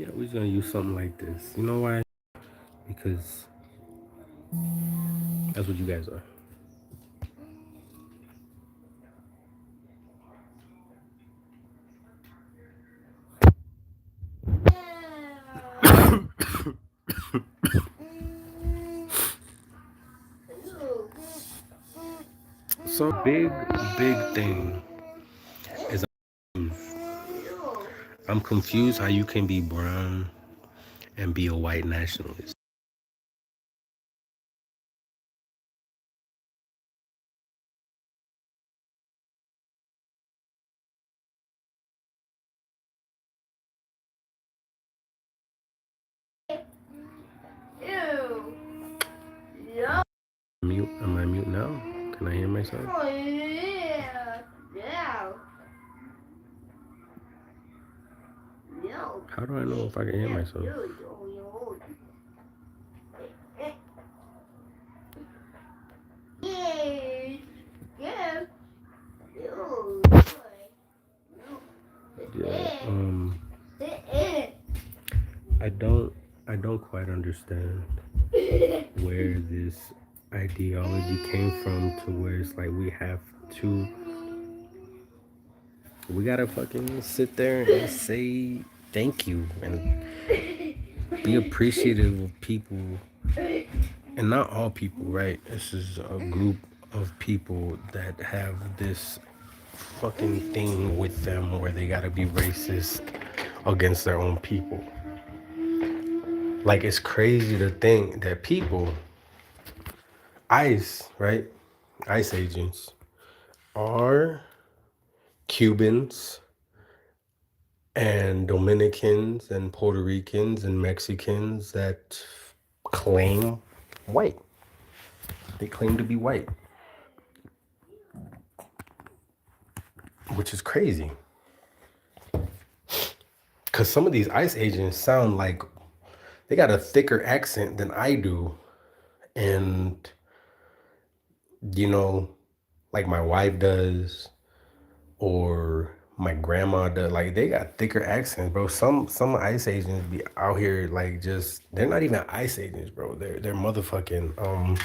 Yeah, we're just gonna use something like this. You know why? Because that's what you guys are. So big thing is I'm confused how you can be brown and be a white nationalist. Mute? Am I mute now? Can I hear myself? How do I know if I can hear myself? Yeah. I don't. I don't quite understand where this ideology came from to where it's like to we gotta fucking sit there and say thank you and be appreciative of people, and not all people, right? This is a group of people that have this fucking thing with them where they gotta be racist against their own people. Like, it's crazy to think that people, ICE, right? ICE agents are Cubans and Dominicans and Puerto Ricans and Mexicans that claim white. They claim to be white, which is crazy. Because some of these ICE agents sound like they got a thicker accent than I do. And, you know, like my wife does, or my grandma does. Like, they got thicker accents, bro. Some ICE agents be out here like just they're not even ICE agents, bro. They're motherfucking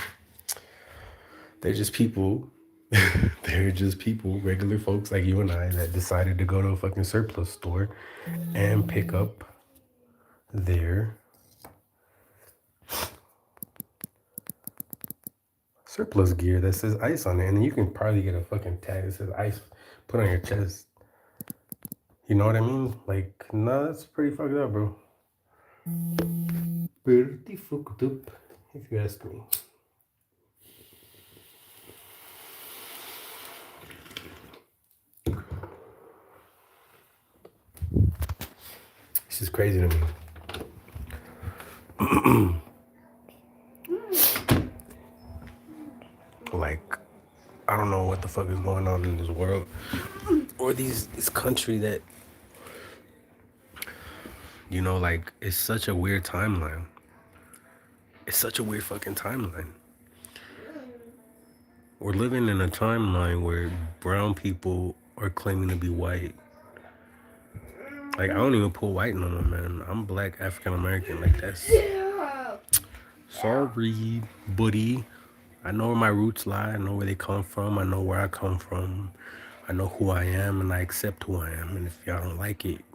they're just people. They're just people, regular folks like you and I that decided to go to a fucking surplus store and pick up their surplus gear that says ICE on it. And then you can probably get a fucking tag that says ICE put on your chest. You know what I mean? Like, nah, that's pretty fucked up, bro. Pretty fucked up, if you ask me. This is crazy to me. Like, I don't know what the fuck is going on in this world or this country that, you know, like, it's such a weird timeline. It's such a weird fucking timeline. We're living in a timeline where brown people are claiming to be white. Like, I don't even put white no more, man. I'm black African American. Like, that's sorry, buddy. I know where my roots lie. I know where they come from. I know where I come from. I know who I am, and I accept who I am. And if y'all don't like it,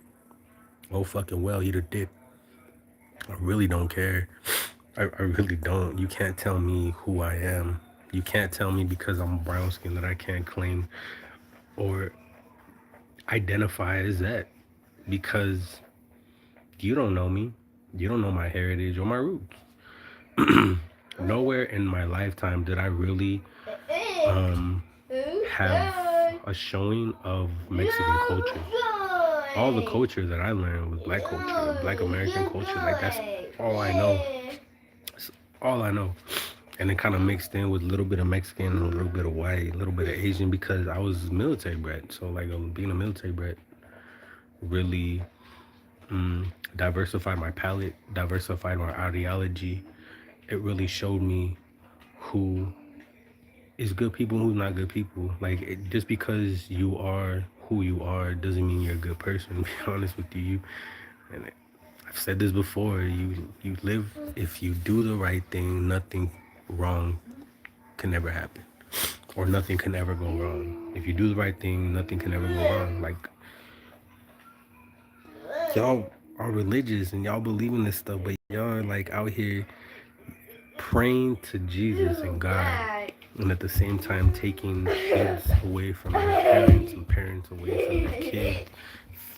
oh fucking well, eat a dick. I really don't care. I really don't. You can't tell me who I am. You can't tell me because I'm brown skin that I can't claim or identify as that, because you don't know me. You don't know my heritage or my roots. Nowhere in my lifetime did I really um, have a showing of Mexican culture. All the culture that I learned was black culture, black American culture. Like, that's all I know. That's all I know. And it kind of mixed in with a little bit of Mexican and a little bit of white, a little bit of Asian, because I was military bred. So, like, being a military bred really diversified my palette, diversified my ideology. It really showed me who is good people and who's not good people. Like, just because you are who you are doesn't mean you're a good person. To be honest with you, and I've said this before. You live if you do the right thing, nothing wrong can never happen, or nothing can ever go wrong. If you do the right thing, nothing can ever go wrong. Like y'all are religious and y'all believe in this stuff, but y'all are like out here praying to Jesus and God, and at the same time taking kids away from their parents and parents away from their kids,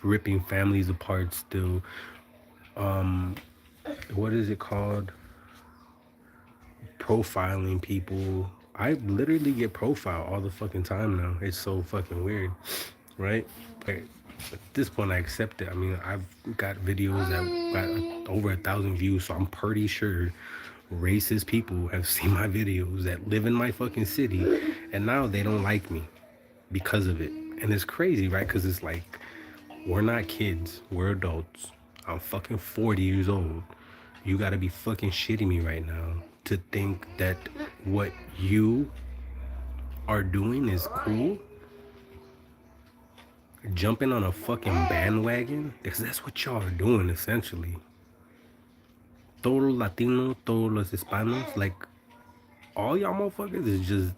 ripping families apart still. Um, what is it called? Profiling people. I literally get profiled all the fucking time now. It's so fucking weird, right? But at this point, I accept it. I mean, I've got videos that got over 1,000 views, so I'm pretty sure racist people have seen my videos that live in my fucking city, and now they don't like me because of it. And it's crazy, right? Because it's like, we're not kids, we're adults. I'm fucking 40 years old. You gotta be fucking shitting me right now to think that what you are doing is cool. Jumping on a fucking bandwagon, because that's what y'all are doing essentially. Todos los Latino, todos los Hispanos, like all y'all motherfuckers is just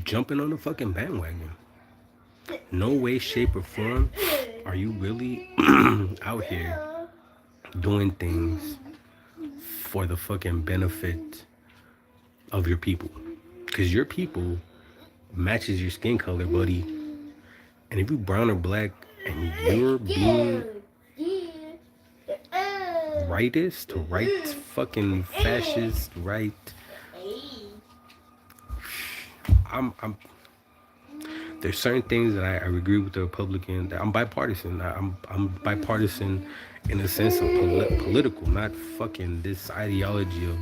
jumping on the fucking bandwagon. No way, shape, or form are you really out here doing things for the fucking benefit of your people. Because your people matches your skin color, buddy. And if you brown or black and you're being rightist, right fucking fascist, right, I'm there's certain things that I agree with the Republican. That I'm bipartisan. I'm bipartisan in the sense of political, not fucking this ideology of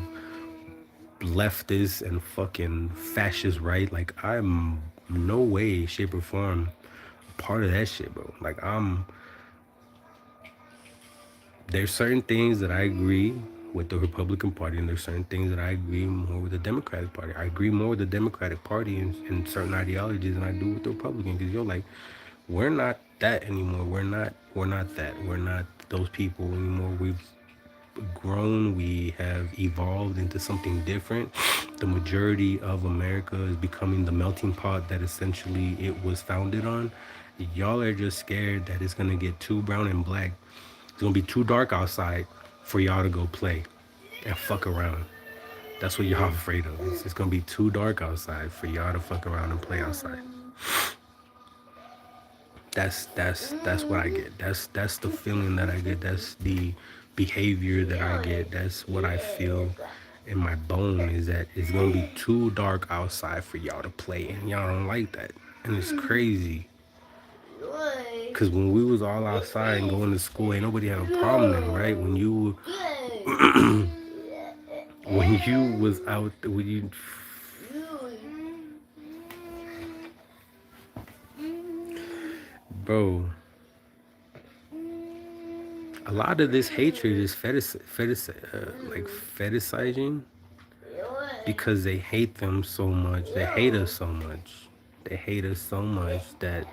leftist and fucking fascist right. Like I'm no way, shape, or form part of that shit, bro. Like there's certain things that I agree with the Republican Party, and there's certain things that I agree more with the Democratic Party. I agree more with the Democratic Party in certain ideologies than I do with the Republican, because you're like, we're not that anymore. We're not that. We're not those people anymore. We've grown. We have evolved into something different. The majority of America is becoming the melting pot that essentially it was founded on. Y'all are just scared that it's gonna get too brown and black. It's gonna be too dark outside for y'all to go play and fuck around. That's what y'all afraid of. It's gonna be too dark outside for y'all to fuck around and play outside. That's what I get. That's the feeling that I get. That's the behavior that I get. That's what I feel in my bone, is that it's gonna be too dark outside for y'all to play, and y'all don't like that. And it's crazy. Cause when we was all outside and going to school, ain't nobody had a problem then, right? When you when you was out, when you, bro, a lot of this hatred is like fetishizing, because they hate them so much. They hate us so much. They hate us so much that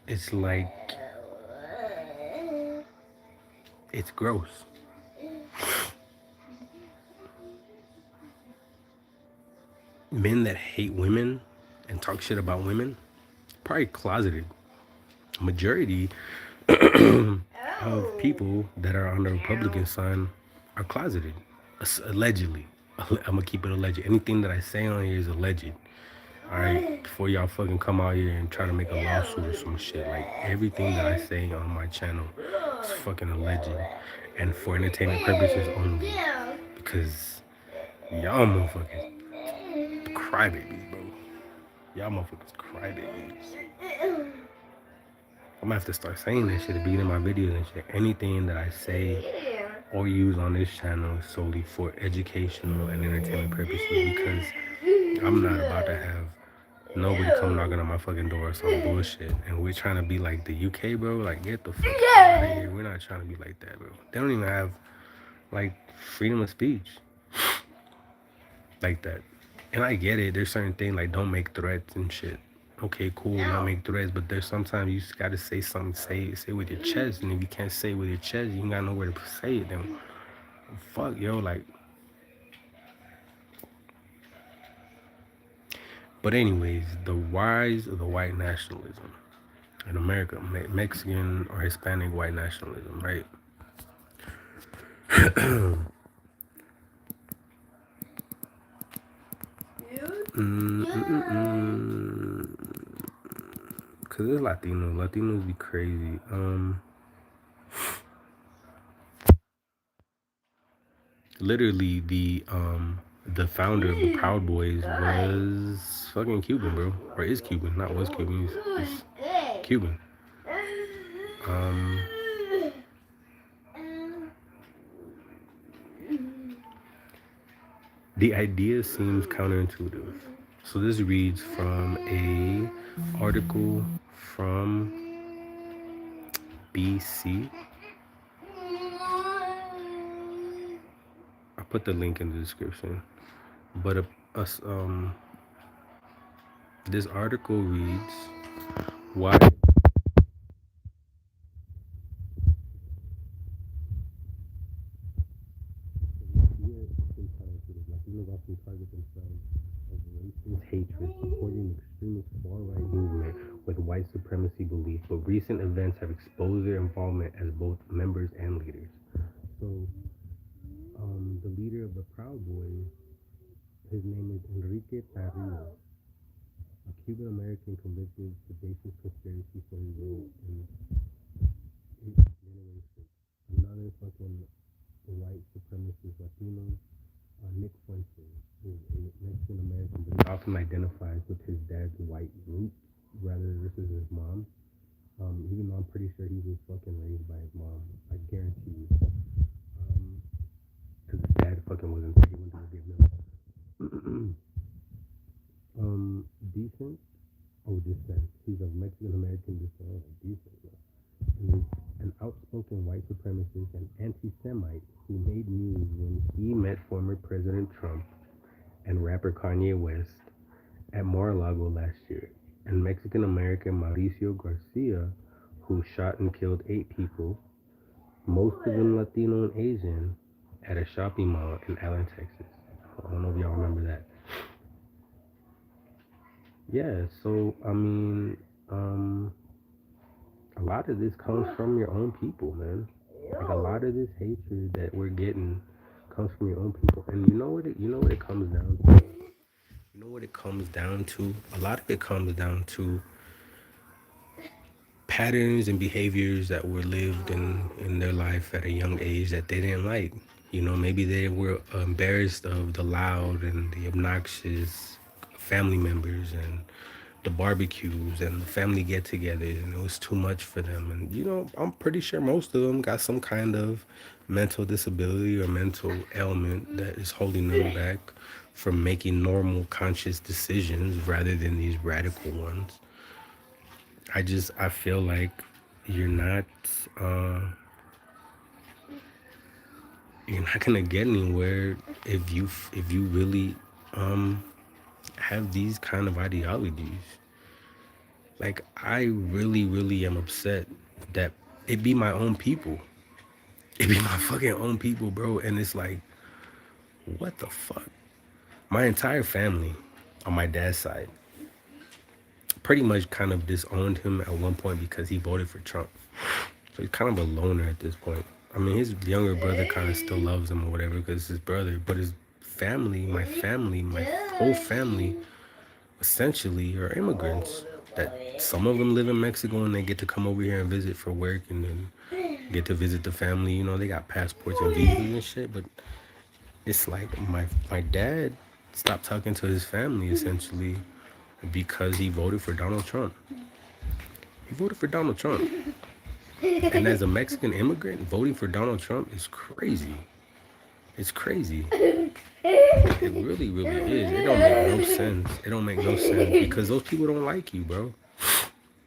it's like, it's gross. Men that hate women and talk shit about women, probably closeted. Majority of people that are on the Republican side are closeted, allegedly. I'm gonna keep it alleged. Anything that I say on here is alleged. All right, before y'all fucking come out here and try to make a lawsuit or some shit. Like everything that I say on my channel is fucking alleged, and for entertainment purposes only. Because y'all motherfuckers crybabies, bro. Y'all motherfuckers crybabies. I'm gonna have to start saying that shit at the beginning of my videos and shit. Anything that I say or use on this channel is solely for educational and entertainment purposes, because I'm not about to have nobody come knocking on my fucking door or some bullshit. And we're trying to be like the UK, bro. Like, get the fuck out of here. We're not trying to be like that, bro. They don't even have, like, freedom of speech like that. And I get it. There's certain things like don't make threats and shit. Okay, cool, not make threats, but there's sometimes you just gotta say something, say with your chest, and if you can't say it with your chest, you ain't got nowhere to say it. Then fuck, yo, like. But anyways, the rise of the white nationalism in America, Mexican or Hispanic white nationalism, right? Cause it's Latino. Latinos be crazy. Literally the founder of the Proud Boys was fucking Cuban, bro, or is Cuban, not was Cuban. He's Cuban. Um, the idea seems counterintuitive. So this reads from a article from BC. I put the link in the description. But this article reads why Latinos often target themselves as racist hatred, supporting an extremist far-right movement with white supremacy belief. But recent events have exposed their involvement as both members and leaders. So, the leader of the Proud Boys, his name is Enrique Tarrio, a Cuban American convicted sedacious conspiracy for his role in his generation. Another fucking white supremacist Latino, Nick Fuentes, is a Mexican American, but he often identifies with his dad's white roots rather versus his mom. Even though I'm pretty sure he was fucking raised by his mom, I guarantee you. Because his dad fucking wasn't there. He went to give him. Decent. Oh, descent. He's of Mexican American descent. Oh, decent. Yeah. And he's an outspoken white supremacist and anti-Semite who made news when he met former President Trump and rapper Kanye West at Mar-a-Lago last year. And Mexican American Mauricio Garcia, who shot and killed 8 people, most of them Latino and Asian, at a shopping mall in Allen, Texas. I don't know if y'all remember that. Yeah, so I mean, a lot of this comes from your own people, man. Like a lot of this hatred that we're getting comes from your own people. And you know what it comes down to? You know what it comes down to? A lot of it comes down to patterns and behaviors that were lived in their life at a young age that they didn't like. You know, maybe they were embarrassed of the loud and the obnoxious family members and the barbecues and the family get-togethers, and it was too much for them. And you know, I'm pretty sure most of them got some kind of mental disability or mental ailment that is holding them back from making normal conscious decisions rather than these radical ones. I feel like you're not uh, you're not gonna get anywhere if you really um, have these kind of ideologies. Like I really am upset that it be my own people. It be my fucking own people, bro. And it's like, what the fuck? My entire family on my dad's side pretty much kind of disowned him at one point because he voted for Trump. So he's kind of a loner at this point. I mean, his younger brother kind of still loves him or whatever because it's his brother. But his family, my whole family, essentially are immigrants. That some of them live in Mexico and they get to come over here and visit for work and then get to visit the family. You know, they got passports and visas and shit. But it's like my dad stopped talking to his family essentially because he voted for Donald Trump. He voted for Donald Trump. And as a Mexican immigrant, voting for Donald Trump is crazy. It's crazy. It really is. It don't make no sense. It don't make no sense because those people don't like you, bro.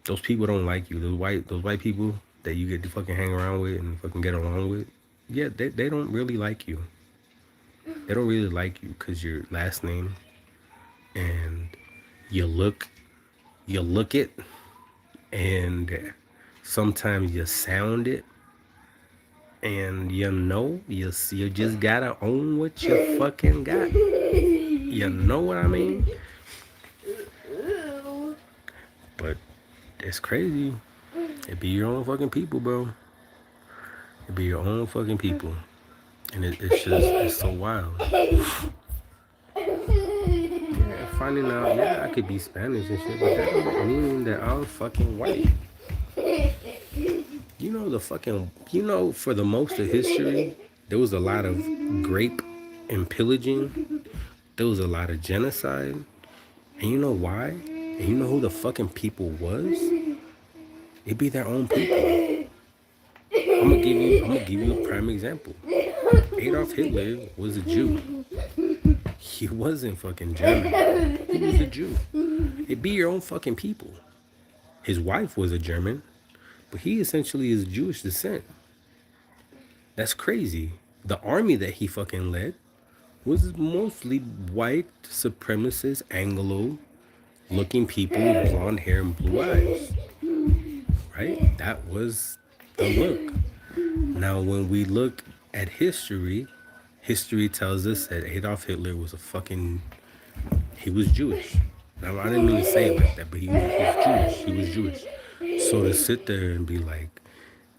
Those people don't like you. Those white people that you get to fucking hang around with and fucking get along with. Yeah, they don't really like you. They don't really like you because your last name and you look You look it, and sometimes you sound it, and you just gotta own what you fucking got. You know what I mean? But it's crazy. It be your own fucking people, bro. It be your own fucking people, and it's so wild. Yeah, finding out, yeah, I could be Spanish and shit, but that don't mean that I'm fucking white. For the most of history, there was a lot of grape and pillaging. There was a lot of genocide. And you know why? And you know who the fucking people was? It be their own people. I'm gonna give you a prime example. Adolf Hitler was a Jew. He wasn't fucking German. He was a Jew. It be your own fucking people. His wife was a German, but he essentially is Jewish descent. That's crazy. The army that he fucking led was mostly white supremacist Anglo looking people with blonde hair and blue eyes. Right? That was the look. Now, when we look at history, history tells us that Adolf Hitler was he was Jewish. Now, I didn't mean to say it like that, but he was Jewish. He was Jewish. So to sit there and be like,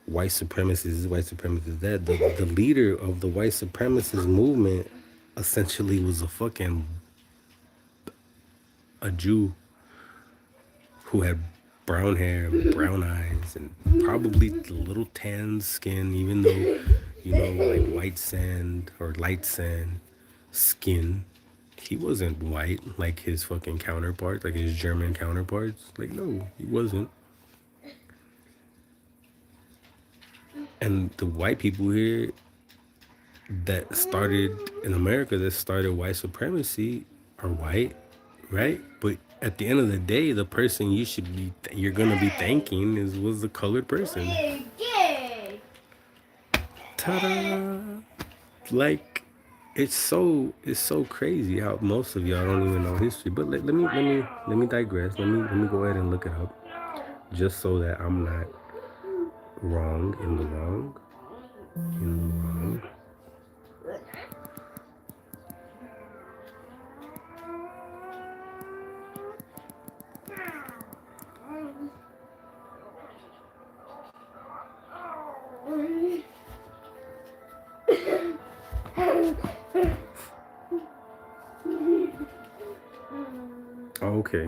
white supremacists, this, white supremacists, that, the leader of the white supremacist movement essentially was a Jew who had brown hair, brown eyes, and probably a little tan skin, even though, like white sand or light sand skin. He wasn't white like his fucking counterparts, like his German counterparts. Like, no, he wasn't. And the white people here that started in America, that started white supremacy, are white, right? But at the end of the day, the person you're gonna be thanking was the colored person. Ta-da! Like, it's so crazy how most of y'all don't even know history. But let me digress. Let me go ahead and look it up, just so that I'm not wrong in the wrong. In the wrong. Oh, okay.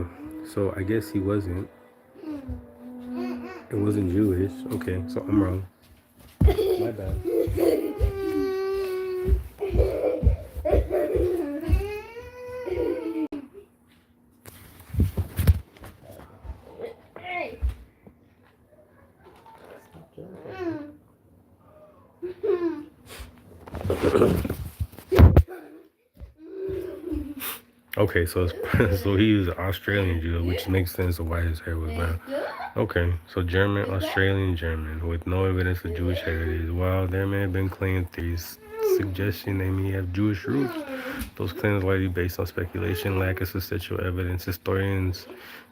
So I guess he wasn't. It wasn't Jewish. Okay, so I'm wrong. My bad. Okay, so so he was an Australian Jew, which makes sense of why his hair was brown. Okay, so German, Australian German, with no evidence of Jewish heritage. While there may have been claimed theories suggesting they may have Jewish roots, those claims are likely based on speculation, lack of substantial evidence. Historians,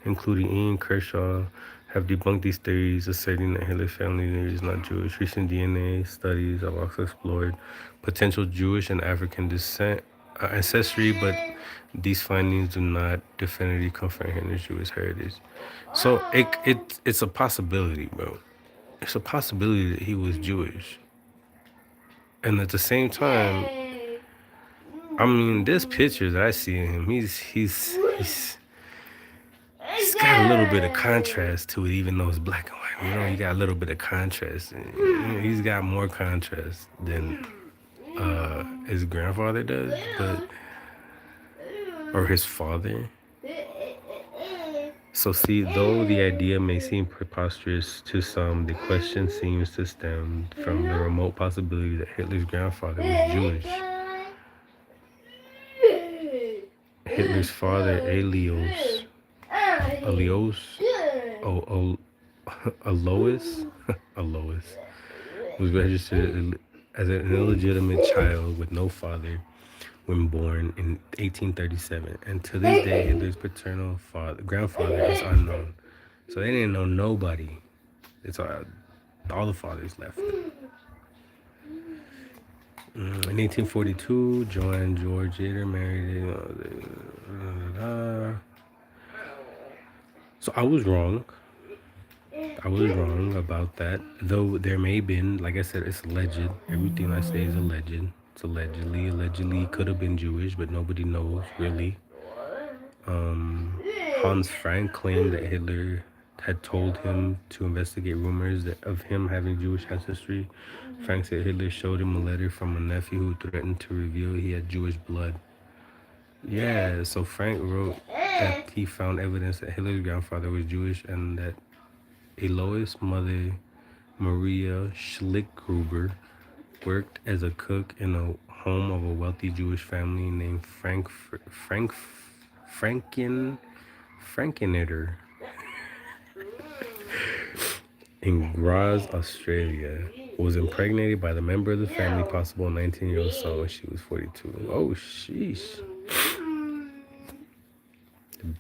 including Ian Kershaw, have debunked these theories, asserting that Hitler's family is not Jewish. Recent DNA studies have also explored potential Jewish and African descent ancestry, but these findings do not definitively confirm Hitler's Jewish heritage. So it's a possibility, bro. It's a possibility that he was Jewish, and at the same time, I mean, there's pictures I see of him. He's got a little bit of contrast to it, even though it's black and white. He got a little bit of contrast. He's got more contrast than his grandfather does, or his father. So see, though the idea may seem preposterous to some, the question seems to stem from the remote possibility that Hitler's grandfather was Jewish. Hitler's father, Alois, was registered as an illegitimate child with no father, when born in 1837, and to this day, Hitler's paternal grandfather is unknown. So they didn't know nobody. It's all the fathers left. In 1842, Joanne George Yater married. So I was wrong. I was wrong about that. Though there may have been, like I said, it's alleged. Everything I say is alleged. It's allegedly could have been Jewish, but nobody knows really. Hans Frank claimed that Hitler had told him to investigate rumors of him having Jewish ancestry. Frank said Hitler showed him a letter from a nephew who threatened to reveal he had Jewish blood. Yeah, so Frank wrote that he found evidence that Hitler's grandfather was Jewish and that Elois' mother, Maria Schlickgruber, worked as a cook in a home of a wealthy Jewish family named Frankenetter in Graz, Australia. Was impregnated by the member of the family, possible 19-year-old son when she was 42. Oh, sheesh.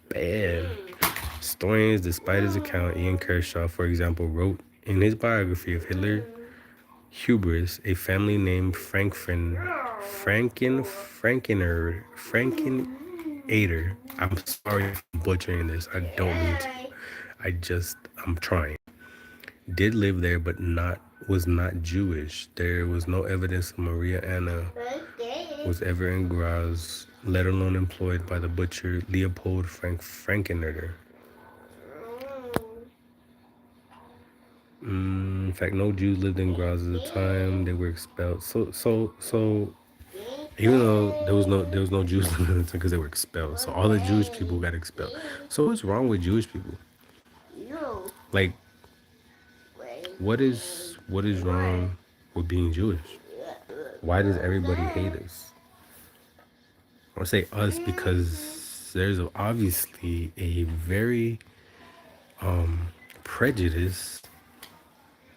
Bad. Historians, despite his account, Ian Kershaw, for example, wrote in his biography of Hitler hubris, a family named Frankenator. I'm sorry for butchering this. I don't mean to. I'm trying. Did live there, but was not Jewish. There was no evidence of Maria Anna was ever in Graz, let alone employed by the butcher Leopold Frankenator. In fact, no Jews lived in Graz at the time. They were expelled. So, even though there was no Jews living in the time because they were expelled. So all the Jewish people got expelled. So what's wrong with Jewish people? Like, what is wrong with being Jewish? Why does everybody hate us? I say us because there's obviously a very prejudiced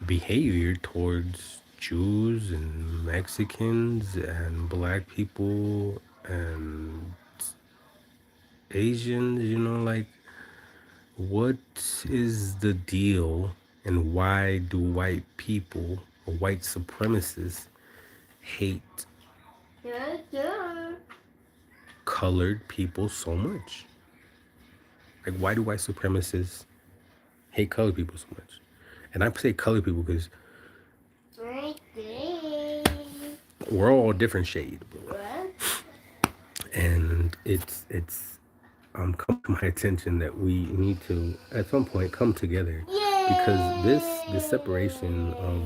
behavior towards Jews and Mexicans and black people and Asians, like what is the deal and why do white people or white supremacists hate colored people so much? Like, why do white supremacists hate colored people so much? And I say colored people because we're all different shade, bro. And it's come to my attention that we need to at some point come together because this separation of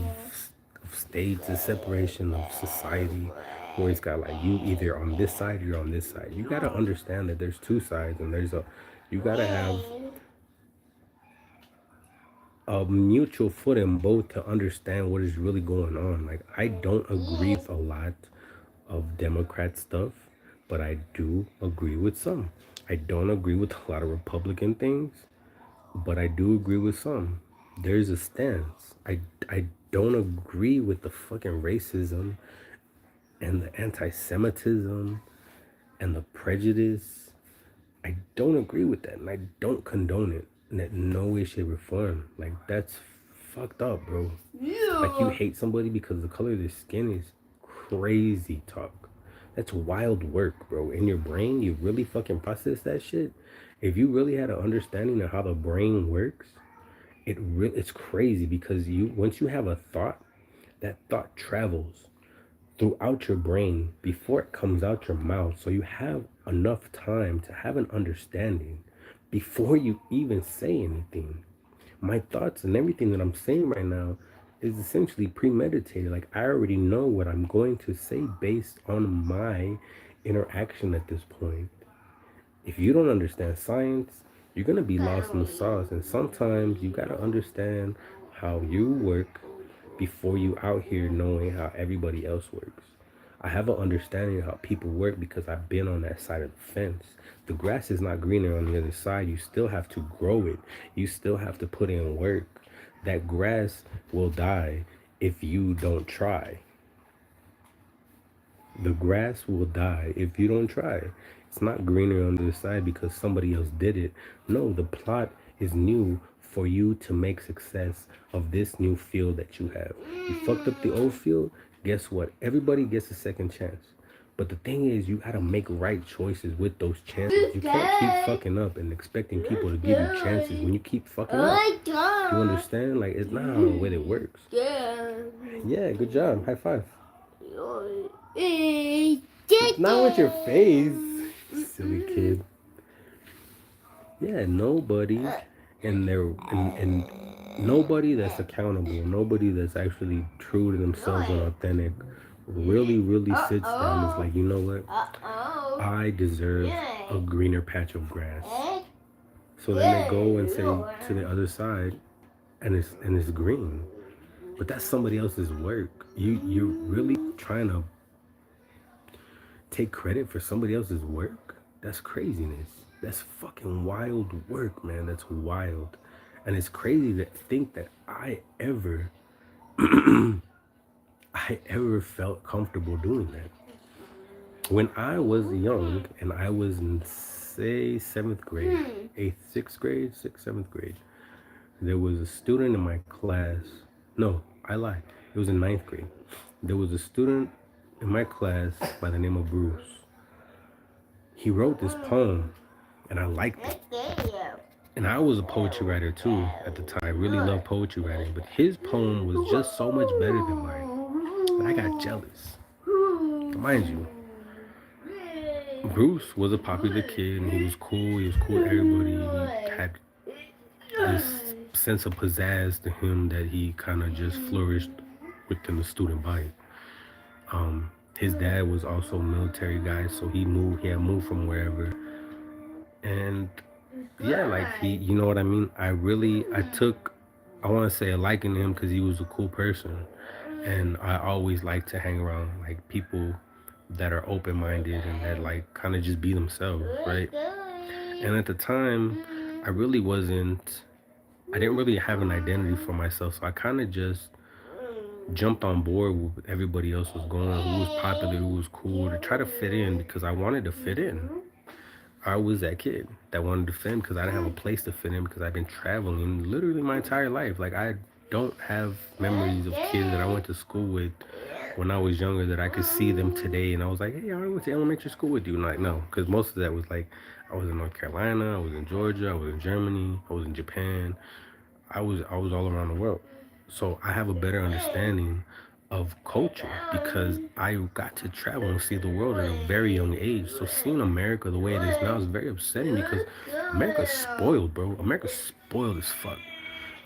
states, this separation of society, where it's got like you either on this side or you're on this side. You gotta understand that there's two sides and you gotta have a mutual foot in both to understand what is really going on. Like, I don't agree with a lot of Democrat stuff, but I do agree with some. I don't agree with a lot of Republican things, but I do agree with some. There's a stance. I don't agree with the fucking racism and the anti-Semitism and the prejudice. I don't agree with that, and I don't condone it in no way, shape, or form. Like, that's fucked up, bro. Like, you hate somebody because of the color of their skin is crazy talk. That's wild work, bro. In your brain, you really fucking process that shit. If you really had an understanding of how the brain works, it's crazy because once you have a thought, that thought travels throughout your brain before it comes out your mouth. So you have enough time to have an understanding before you even say anything. My thoughts and everything that I'm saying right now is essentially premeditated. Like, I already know what I'm going to say based on my interaction at this point. If you don't understand science, you're going to be lost in the sauce. And sometimes you got to understand how you work before you out here knowing how everybody else works. I have an understanding of how people work because I've been on that side of the fence. The grass is not greener on the other side. You still have to grow it. You still have to put in work. That grass will die if you don't try. The grass will die if you don't try. It's not greener on the other side because somebody else did it. No, the plot is new for you to make success of this new field that you have. You fucked up the old field, guess what? Everybody gets a second chance. But the thing is, you gotta make right choices with those chances. You can't keep fucking up and expecting people to give you chances when you keep fucking up. You understand? Like, it's not how the way it works. Yeah, good job. High five. Not with your face, silly kid. Yeah, nobody, and nobody that's accountable, nobody that's actually true to themselves and authentic, really sits down and is like, you know what? I deserve a greener patch of grass. So then they go and say to the other side, and it's green. But that's somebody else's work. You're really trying to take credit for somebody else's work? That's craziness. That's fucking wild work, man. That's wild. And it's crazy to think that I ever felt comfortable doing that. When I was young and I was in say seventh grade, eighth, sixth grade, sixth, seventh grade, there was a student in my class. No, I lied. It was in ninth grade. There was a student in my class by the name of Bruce. He wrote this poem and I liked it. And I was a poetry writer too at the time. I really loved poetry writing, but his poem was just so much better than mine. And I got jealous. Mind you, Bruce was a popular kid and he was cool. He was cool with everybody. He had this sense of pizzazz to him that he kind of just flourished within the student body. His dad was also a military guy, so he had moved from wherever. And yeah, like you know what I mean? I took, I want to say a liking to him because he was a cool person. And I always like to hang around like people that are open-minded and that like kind of just be themselves, right? And at the time, I really wasn't, I didn't really have an identity for myself. So I kind of just jumped on board with everybody else was going, who was popular, who was cool, to try to fit in because I wanted to fit in. I was that kid that wanted to fit in because I didn't have a place to fit in because I've been traveling literally my entire life. Like I don't have memories of kids that I went to school with when I was younger that I could see them today and I was like, hey, I went to elementary school with you. And like, no, because most of that was like, I was in North Carolina, I was in Georgia, I was in Germany, I was in Japan. I was all around the world. So I have a better understanding of culture because I got to travel and see the world at a very young age. So seeing America the way it is now is very upsetting because America's spoiled, bro. America's spoiled as fuck.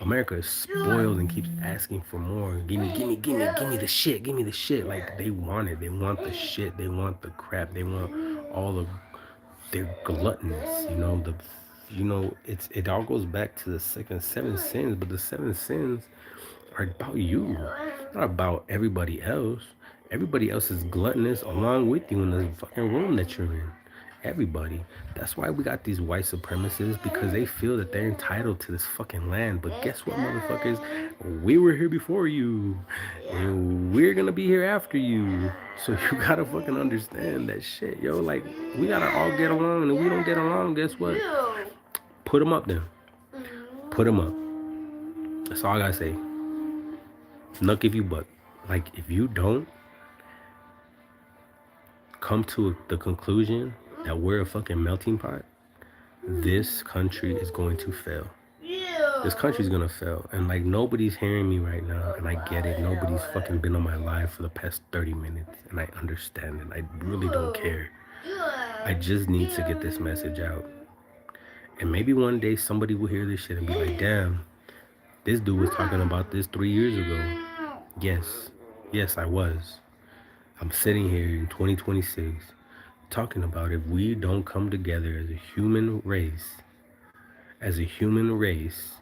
America is spoiled and keeps asking for more. Give me the shit, give me the shit. Like they want it. They want the shit. They want the crap. They want all the they're gluttonous, it all goes back to the second seven sins, but the seven sins are about you, not about everybody else. Everybody else is gluttonous along with you in the fucking room that you're in. Everybody. That's why we got these white supremacists because they feel that they're entitled to this fucking land. But guess what, motherfuckers? We were here before you, and we're gonna be here after you. So you gotta fucking understand that shit, yo. Like we gotta all get along, and if we don't get along, guess what? Put them up then. Put them up. That's all I gotta say. Nuck if you buck. Like if you don't come to the conclusion that we're a fucking melting pot, this country is going to fail. This country's gonna fail. And like nobody's hearing me right now, and I get it. Nobody's fucking been on my live for the past 30 minutes, and I understand it. I really don't care. I just need to get this message out. And maybe one day somebody will hear this shit and be like, damn, this dude was talking about this 3 years ago. Yes, I was. I'm sitting here in 2026 talking about if we don't come together as a human race, as a human race,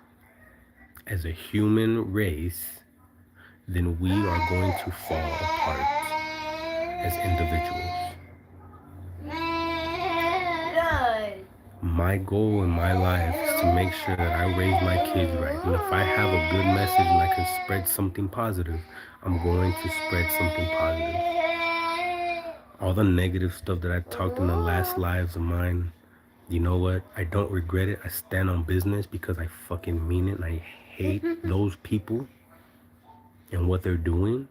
as a human race, then we are going to fall apart as individuals. My goal in my life is to make sure that I raise my kids right. And if I have a good message and I can spread something positive, I'm going to spread something positive. All the negative stuff that I talked in the last lives of mine, you know what? I don't regret it. I stand on business because I fucking mean it, and I hate those people and what they're doing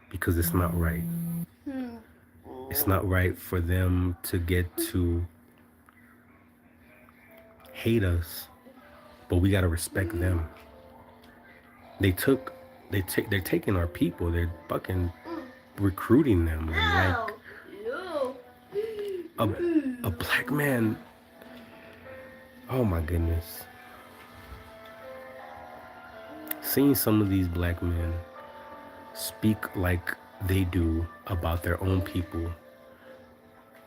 because it's not right. It's not right for them to get to hate us, but we gotta respect them. They took, they're taking our people. They're fucking recruiting them, and like a, a black man. Oh my goodness. Seeing some of these black men speak like they do about their own people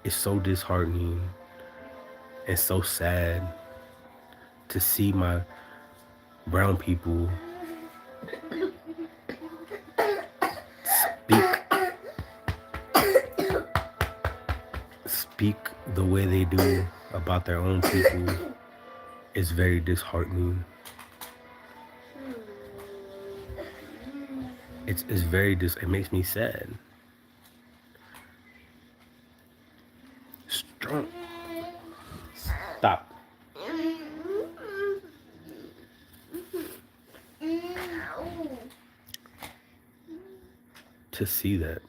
is so disheartening and so sad to see my brown people speak speak the way they do about their own people is very disheartening. It's very it makes me sad. Strong. Stop. To see that,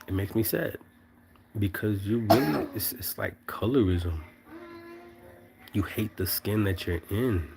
it makes me sad because you really, it's like colorism. You hate the skin that you're in.